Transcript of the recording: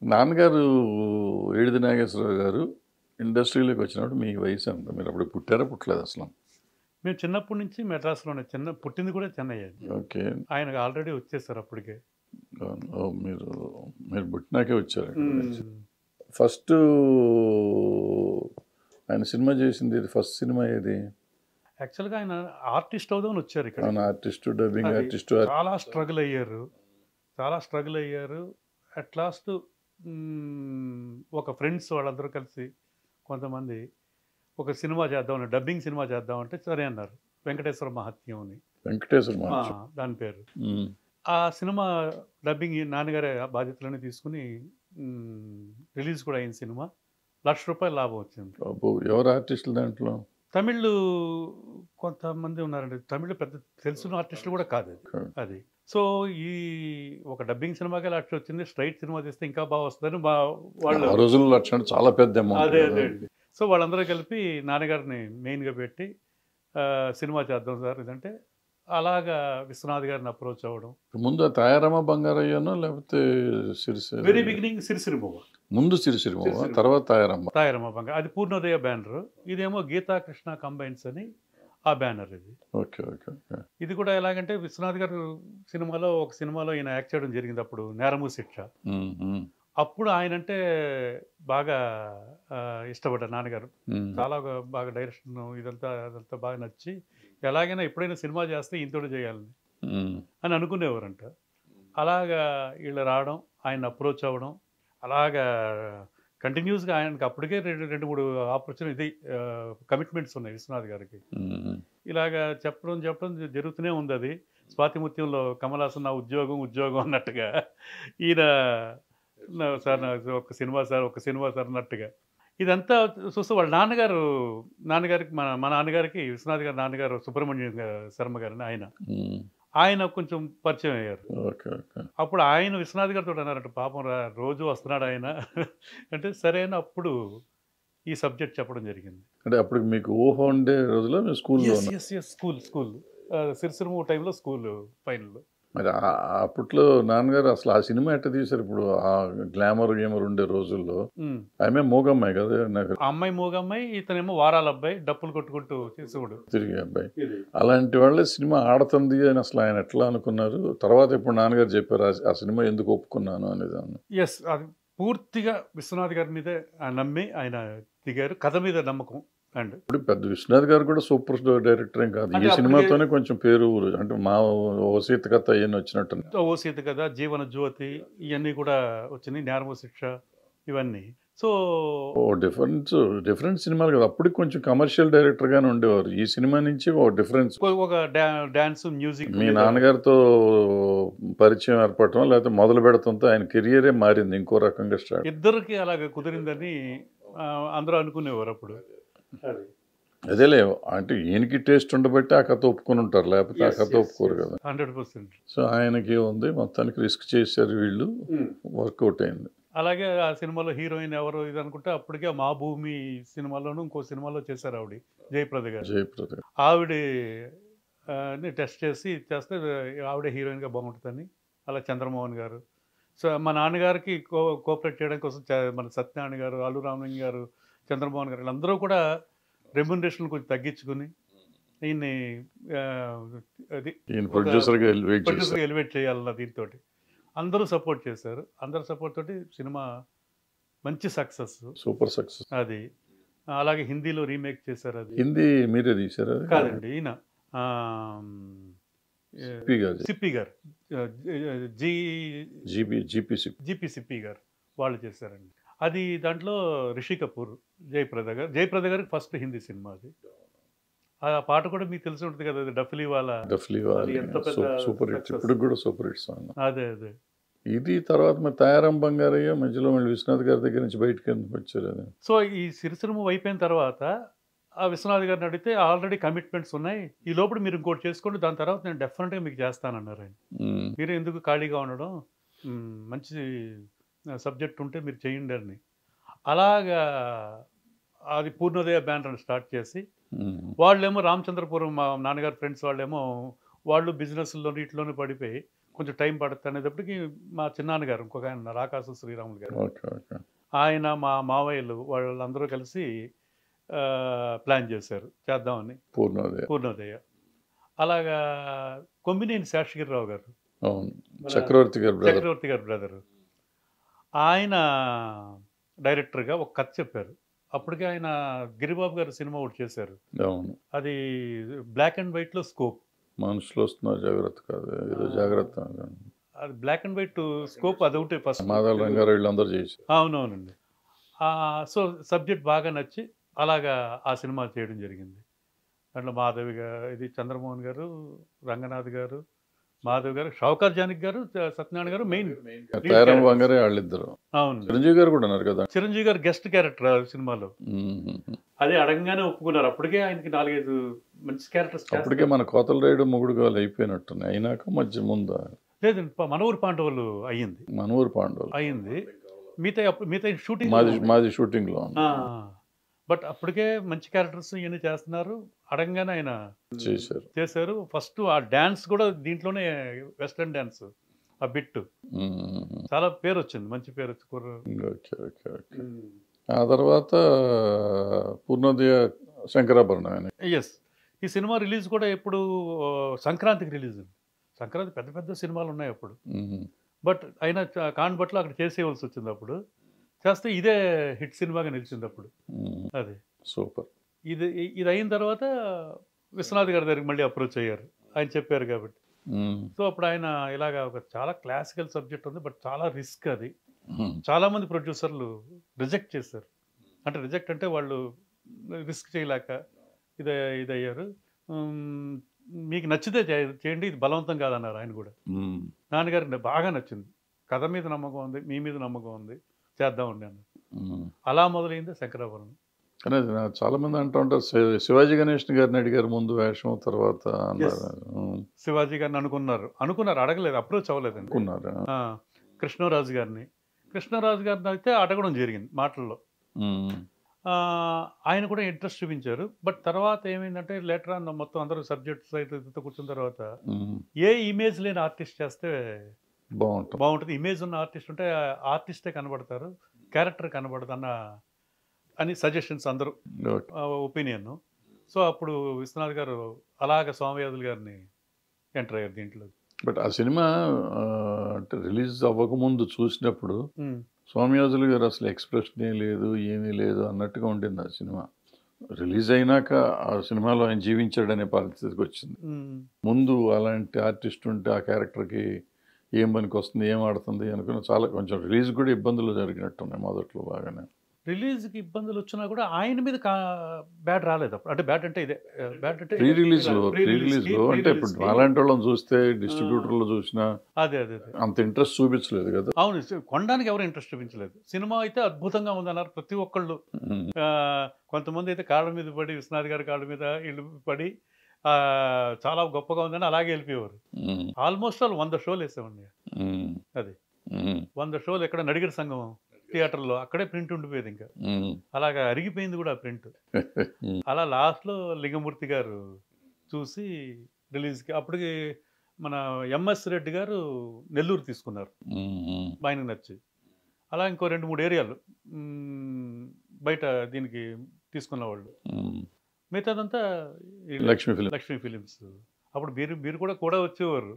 నాన్నగారు ఏడిది నాగేశ్వరరావు గారు ఇండస్ట్రీలోకి వచ్చినప్పుడు మీ వయసు ఎంత? మీరు అప్పుడు పుట్టారా పుట్టలేదు అసలు? మేము చిన్నప్పటి నుంచి మెడ్రాస్‌లోనే పుట్టింది కూడా చెన్నై అండి. ఓకే. ఆయనకు ఆల్రెడీ వచ్చేసారు అప్పటికే. మీరు మీరు పుట్టినాకే వచ్చారు అక్కడి నుంచి. హ్మ్. ఫస్ట్ ఆయన సినిమా చేసింది ఇది ఫస్ట్ సినిమా ఏది? యాక్చువల్‌గా ఆయన ఆర్టిస్ట్ అవుదామని వచ్చారు అవును, ఇక్కడికి. ఆర్టిస్టు, డబ్బింగ్ అది ఆర్టిస్టు. చాలా స్ట్రగుల్ అయ్యారు. చాలా స్ట్రగుల్ అయ్యారు. అట్ లాస్ట్ ఒక ఫ్రెండ్స్ వాళ్ళందరూ కలిసి కొంతమంది ఒక సినిమా చేద్దామని, డబ్బింగ్ సినిమా చేద్దామంటే సరే అన్నారు. వెంకటేశ్వర మహాత్మ్యం అని. వెంకటేశ్వర ఆ! మహాత్మ్యం. దాని పేరు. ఉమ్. ఆ సినిమా డబ్బింగ్ నాన్నగారే ఆ బాధ్యతలన్నీ తీసుకొని రిలీజ్ కూడా అయిన సినిమా. ₹1,00,000 లాభం వచ్చింది. అబ్బో, ఎవరు ఆర్టిస్టులు దాంట్లో? తమిళ్ కొంతమంది ఉన్నారండి. తమిళ్ పెద్ద తెలిసిన ఆర్టిస్టులు కూడా కాదు అది. కాదు. అది. సో, ఈ ఒక డబ్బింగ్ సినిమాకే 1,00,000 వచ్చింది. స్ట్రెయిట్ సినిమా తీస్తే ఇంకా బాగా వస్తదని వాళ్ళు ఆ రోజుల్లో లక్ష అంటే చాలా పెద్ద అమౌంట్ అదే కదా. అండి. సో, వాళ్ళందరూ కలిపి నాన్నగారిని మెయిన్‌గా పెట్టి సినిమా చేద్దాం సార్ ఇదంటే, అలాగా విశ్వనాథ్ గారిని అప్రోచ్ అవ్వడం. ముందు ఆ తాయారమ్మ బంగారయ్యనో లేకపోతే సిరిసిరి? Very beginning Sirisiri మూవ. ముందు సిరిసిరిమో, సిరిసిరి తర్వాత తాయారమ్మ. తాయారమ్మ బంగారు. అది పూర్ణోదయ బ్యానరు. ఇదేమో గీతా కృష్ణ కంబైన్స్ అని ఆ బ్యానర్ ఇది. Okay okay okay. ఇది కూడా ఎలాగంటే విశ్వనాథ్ గారు ఒక సినిమాలో ఈయన యాక్ట్ చేయడం జరిగింది అప్పుడు 'నేరము శిక్ష'. ఉమ్, ఉమ్, అప్పుడు ఆయనంటే బాగా ఇష్టపడ్డారు నాన్నగారు. ఉమ్, చాలా బాగా డైరెక్షన్ అదంతా బాగా నచ్చి ఎలాగైనా ఎప్పుడైనా సినిమా చేస్తే ఈయనతోనే చేయాలని ఉమ్, అని అనుకునేవారంట. అలాగా వీళ్ళు రావడం, ఆయన అప్రోచ్ అవ్వడం, అలాగా కంటిన్యూస్‌గా ఆయనకి అప్పటికే 2, 3 ఆపర్చునిటీ కమిట్మెంట్స్ ఉన్నాయి విశ్వనాథ్ గారికి. ఉమ్. ఇలాగా చెప్పడం జరుగుతూనే ఉందది. 'స్వాతిముత్యంలో' కమల్ హాసన్ నా ఉద్యోగం అన్నట్టుగా ఈయన సార్ నాకు ఒక సినిమా సార్ అన్నట్టుగా. ఇదంతా చూస్తే వాళ్ళ నాన్నగారికి మా నాన్నగారికి విశ్వనాథ్ గారి నాన్నగారు సుబ్రహ్మణ్యం శర్మ గారని ఆయన. ఉమ్. ఆయన కొంచెం పరిచయం అయ్యారు. Okay okay. అప్పుడు ఆయన విశ్వనాథ్ గారితో అన్నారంట పాపం రోజు వస్తున్నాడు ఆయన. అంటే సరే అని అప్పుడు ఈ సబ్జెక్ట్ చెప్పడం జరిగింది. అంటే అప్పుడు మీకు ఊహ ఉండే రోజులో మీరు స్కూల్లో ఉన్నారు. యెస్. స్కూల్. సిరిసిరిమూవ్ టైంలో స్కూల్ ఫైనల్. మరి అప్పట్లో నాన్నగారు అసలు ఆ సినిమా ఎట్ట తీశారు? ఇప్పుడు ఆ గ్లామర్ గేమర్ ఉండే రోజుల్లో ఆమె మూగమ్మాయి కదా, నాకు ఆ అమ్మాయి మూగమ్మాయి, ఇతనేమో వారాల అబ్బాయి డప్పులు కొట్టుకుంటూ చేసుకుడు. తిరిగి అబ్బాయి. అలాంటి వాళ్ళే సినిమా ఆడుతుంది అని అసలు ఆయన ఎట్లా అనుకున్నారు? తర్వాత ఇప్పుడు నాన్నగారు చెప్పారు ఆ సినిమా ఎందుకు ఒప్పుకున్నాను అనేది. ఎస్, అది పూర్తిగా విశ్వనాథ్ గారి మీదే నమ్మి ఆయన దిగారు. కథ మీద నమ్మకం. అండ్ ఇప్పుడు పెద్ద విశ్వనాథ్ గారు కూడా సూపర్ డైరెక్టర్ ఏం కాదు. ఈ అంటే సినిమాతోనే కొంచెం పేరు అంటే మా ఓ సీత కథ అవన్నీ వచ్చినట్టు. ఓ సీత కథ, జీవన జ్యోతి ఇవన్నీ కూడా వచ్చినాయి. 'నేరము శిక్ష' ఇవన్నీ. సో ఓ డిఫరెంట్ సినిమాలు కదా. అప్పటికి కొంచెం కమర్షియల్ డైరెక్టర్ గానే ఉండేవారు. ఈ సినిమా నుంచి ఓ డిఫరెన్స్. ఒక డాన్స్, మ్యూజిక్. మీ నాన్నగారితో పరిచయం ఏర్పడటం లేకపోతే మొదలు పెడతంతో ఆయన కెరియరే మారింది, ఇంకో రకంగా స్టార్ట్. ఇద్దరికి అలాగ కుదిరిందని అందరూ అనుకునేవారు అప్పుడు. అదేలే, అంటే ఈయనకి టేస్ట్ ఉండబట్టి ఆ కథ ఒప్పుకొని ఉంటారు, లేకపోతే ఆ కథ ఒప్పుకోరు కదా. 100%. సో ఆయనకి ఉంది, మొత్తానికి రిస్క్ చేశారు వీళ్ళు, వర్కౌట్ అయింది. అలాగే ఆ సినిమాలో హీరోయిన్ ఎవరు ఇది అనుకుంటే అప్పటికే 'మా భూమి' సినిమాలోను ఇంకో సినిమాలో చేశారు ఆవిడ, జయప్రద గారు. జయప్రద ఆవిడ టెస్ట్ చేస్తే ఆవిడ హీరోయిన్గా బాగుంటుందని అలా చంద్రమోహన్ గారు. సో మా నాన్నగారికి కోఆపరేట్ చేయడం కోసం మన సత్యనారాయణ గారు, అల్లు రామలింగ గారు, చంద్రమోహన్ గారు వీళ్ళందరూ కూడా రెమ్యునరేషన్ కొంచెం తగ్గించుకుని ఈయన్ని అది ప్రొడ్యూసర్గా ఎలివేట్ చేయాలన్న దీంతో అందరూ సపోర్ట్ చేశారు. అందరు సపోర్ట్ తోటి సినిమా మంచి సక్సెస్, సూపర్ సక్సెస్. అది అలాగే హిందీలో రీమేక్ చేశారు. అది హిందీ మీరే తీశారు? కాదండి, ఈయన సిప్పి గారు, జీపీ సిప్పి గారు వాళ్ళు చేశారండి. అది దాంట్లో రిషి కపూర్, జయప్రద గారికి ఫస్ట్ హిందీ సినిమా అది. ఆ పాట కూడా మీకు తెలిసి ఉంటుంది కదా, డఫ్లీ వాలా. సూపర్ హిట్స్, ఇప్పుడు కూడా సూపర్ హిట్స్. అదే ఇది తర్వాత మరి తాయారం బంగారయ్య మధ్యలో మళ్ళీ విశ్వనాథ్ గారి దగ్గర నుంచి బయటకు ఎందుకు వచ్చారు? అది సో ఈ సిరిసిరిమ అయిపోయిన తర్వాత ఆ విశ్వనాథ్ గారిని అడిగితే ఆల్రెడీ కమిట్మెంట్స్ ఉన్నాయి, ఈ లోపల మీరు ఇంకోటి చేసుకోండి, దాని తర్వాత నేను డెఫినెట్గా మీకు చేస్తానన్నారు ఆయన. మీరు ఎందుకు ఖాళీగా ఉండడం, మంచి సబ్జెక్ట్ ఉంటే మీరు చేయండి అని. అలాగా అది పూర్ణోదయ బ్యానర్ స్టార్ట్ చేసి వాళ్ళేమో రామచంద్రపురం, మా నాన్నగారి ఫ్రెండ్స్ వాళ్ళేమో వాళ్ళు బిజినెస్లో వీటిలోనే పడిపోయి కొంచెం టైం పడుతుంది అనేటప్పటికి మా చిన్నాన్నగారు ఇంకొక ఆయన రాకాసు శ్రీరాములు గారు, ఓకే ఓకే ఆయన మా మావయ్యలు వాళ్ళందరూ కలిసి ప్లాన్ చేశారు చేద్దామని పూర్ణోదయ. అలాగా కొమ్మినేని శేషగిరిరావు గారు, అవును, చక్రవర్తి గారు బ్రదరు, ఆయన డైరెక్టర్గా ఒక కథ చెప్పారు. అప్పటికే ఆయన గిరిబాబు గారు సినిమా ఒకటి చేశారు, అవును, అది బ్లాక్ అండ్ వైట్లో స్కోప్. మనుషులు వస్తున్నారు జాగ్రత్త కాదు, ఏదో జాగ్రత్త, అది బ్లాక్ అండ్ వైట్ స్కోప్, అదొకటి ఫస్ట్ మాధవ రంగారావు వీళ్ళందరూ చేశారు. అవునవునండి. సో సబ్జెక్ట్ బాగా నచ్చి అలాగా ఆ సినిమా చేయడం జరిగింది. దాంట్లో మాధవి గారు, ఇది చంద్రమోహన్ గారు, రంగనాథ్ గారు, మాధవ్ గారు, షౌకర్ జానకి గారు, సత్యనారాయణ గారు మెయిన్. తయారం వంగరే వాళ్ళిద్దరు. అవును, చిరంజీవి గారు కూడా ఉన్నారు కదా. చిరంజీవి గారు గెస్ట్ క్యారెక్టర్ ఆ సినిమాలో. అదే అడగంగానే ఒప్పుకున్నారు. అప్పటికే ఆయనకి 4-5 మంచి క్యారెక్టర్స్. అప్పటికే మన కోతల రేడు మొగుడు గాలు అయిపోయినట్టున్నాయి. అయినాక మధ్య ముందు లేదండి, మనూరు పాండవులు అయ్యింది. మనూరు పాండవులు అయ్యింది. మిగతా షూటింగ్ మాది షూటింగ్ లో. బట్ అప్పటికే మంచి క్యారెక్టర్స్ ఇవన్నీ చేస్తున్నారు. అడగంగానే ఆయన చేశారు. ఫస్ట్ ఆ డాన్స్ కూడా దీంట్లోనే, వెస్టర్న్ డాన్స్ ఆ బిట్ చాలా పేరు వచ్చింది, మంచి పేరు వచ్చి. ఆ తర్వాత పూర్ణోదయ శంకరాభరణం. ఎస్, ఈ సినిమా రిలీజ్ కూడా ఎప్పుడు సంక్రాంతికి రిలీజ్. సంక్రాంతి పెద్ద పెద్ద సినిమాలు ఉన్నాయి అప్పుడు. బట్ అయినా కాన్బట్లో అక్కడ చేసేయవలసి వచ్చింది. అప్పుడు చేస్తే ఇదే హిట్ సినిమాగా నిలిచింది అప్పుడు. అది సూపర్. ఇది అయిన తర్వాత విశ్వనాథ్ గారి దగ్గరికి మళ్ళీ అప్రోచ్ అయ్యారు, ఆయన చెప్పారు కాబట్టి. సో అప్పుడు ఆయన ఇలాగా ఒక చాలా క్లాసికల్ సబ్జెక్ట్ ఉంది, బట్ చాలా రిస్క్. అది చాలామంది ప్రొడ్యూసర్లు రిజెక్ట్ చేశారు. అంటే రిజెక్ట్ అంటే వాళ్ళు రిస్క్ చేయలేక ఇదయ్యారు. మీకు నచ్చితే చేయండి, ఇది బలవంతం కాదన్నారు ఆయన కూడా. నాన్నగారికి బాగా నచ్చింది, కథ మీద నమ్మకం ఉంది, మీ మీద నమ్మకం ఉంది, చేద్దామండి అన్న. అలా మొదలైంది శంకరాభరణం. కానీ చాలా మంది అంటూ ఉంటారు శివాజీ గణేషన్ గారిని అడిగారు ముందు వేషం, తర్వాత శివాజీ గారిని అనుకున్నారు, అడగలేదు, అప్రోచ్ అవ్వలేదు అనుకున్నారు. కృష్ణరాజు గారిని అయితే అడగడం జరిగింది మాటల్లో. ఆయన కూడా ఇంట్రెస్ట్ చూపించారు. బట్ తర్వాత ఏమైందంటే లేటర్ ఆన్ మొత్తం అందరూ సబ్జెక్ట్స్ అయితే కూర్చున్న తర్వాత ఏ ఇమేజ్ లేని ఆర్టిస్ట్ చేస్తే బాగుంటుంది, ఇమేజ్ ఉన్న ఆర్టిస్ట్ ఉంటే ఆర్టిస్టే కనబడతారు, క్యారెక్టర్ కనబడదు అని సజెషన్స్ అందరూ ఒపీనియన్. సో అప్పుడు విశ్వనాథ్ గారు అలాగ సోమయాజులు గారిని ఎంటర్ అయ్యారు దీంట్లో. బట్ ఆ సినిమా అంటే రిలీజ్ అవ్వకముందు చూసినప్పుడు సోమయాజులు గారు అసలు ఎక్స్ప్రెషనే లేదు, ఏమీ లేదు అన్నట్టుగా ఉండింది ఆ సినిమా. రిలీజ్ అయినాక ఆ సినిమాలో ఆయన జీవించాడనే పరిస్థితికి వచ్చింది. ముందు అలాంటి ఆర్టిస్ట్ ఉంటే ఆ క్యారెక్టర్కి ఏం పనికి వస్తుంది, ఏం ఆడుతుంది అనుకుని చాలా కొంచెం రిలీజ్ కూడా ఇబ్బందులు జరిగినట్టున్నాయి మొదట్లో. బాగానే రిలీజ్కి ఇబ్బందులు వచ్చినా కూడా ఆయన మీద బ్యాడ్ రాలేదు అప్పుడు. అంటే బ్యాడ్ అంటే ఇదే బ్యాడ్ అంటే ప్రీ రిలీజ్లో అంటే ఇప్పుడు అలాంటి వాళ్ళని చూస్తే డిస్ట్రిబ్యూటర్లు చూసినా అదే అంత ఇంట్రెస్ట్ చూపించలేదు కదా. అవును, కొనడానికి ఎవరు ఇంట్రెస్ట్ చూపించలేదు. సినిమా అయితే అద్భుతంగా ఉందన్నారు ప్రతి ఒక్కళ్ళు. కొంతమంది అయితే కాళ్ళ మీద పడి, విశ్వనాథ్ గారి కాళ్ళ మీద ఇల్లు పడి చాలా గొప్పగా ఉందని అలాగే వెళ్ళిపోయేవారు. ఆల్మోస్ట్ ఆల్ 100 షోలు వేసామండి. అది 100 షోలు ఎక్కడ నడిగర్ సంఘం థియేటర్లో అక్కడే ప్రింట్ ఉండిపోయేది. ఇంకా అలాగా అరిగిపోయింది కూడా ఆ ప్రింట్. అలా లాస్ట్లో లింగమూర్తి గారు చూసి రిలీజ్కి, అప్పటికి మన ఎంఎస్ రెడ్డి గారు నెల్లూరు తీసుకున్నారు, ఆయనకు నచ్చి. అలా ఇంకో 2-3 ఏరియాలు బయట దీనికి తీసుకున్న వాళ్ళు. మిగతాదంతా లక్ష్మీ ఫిలిమ్స్. అప్పుడు మీరు కూడా వచ్చేవారు.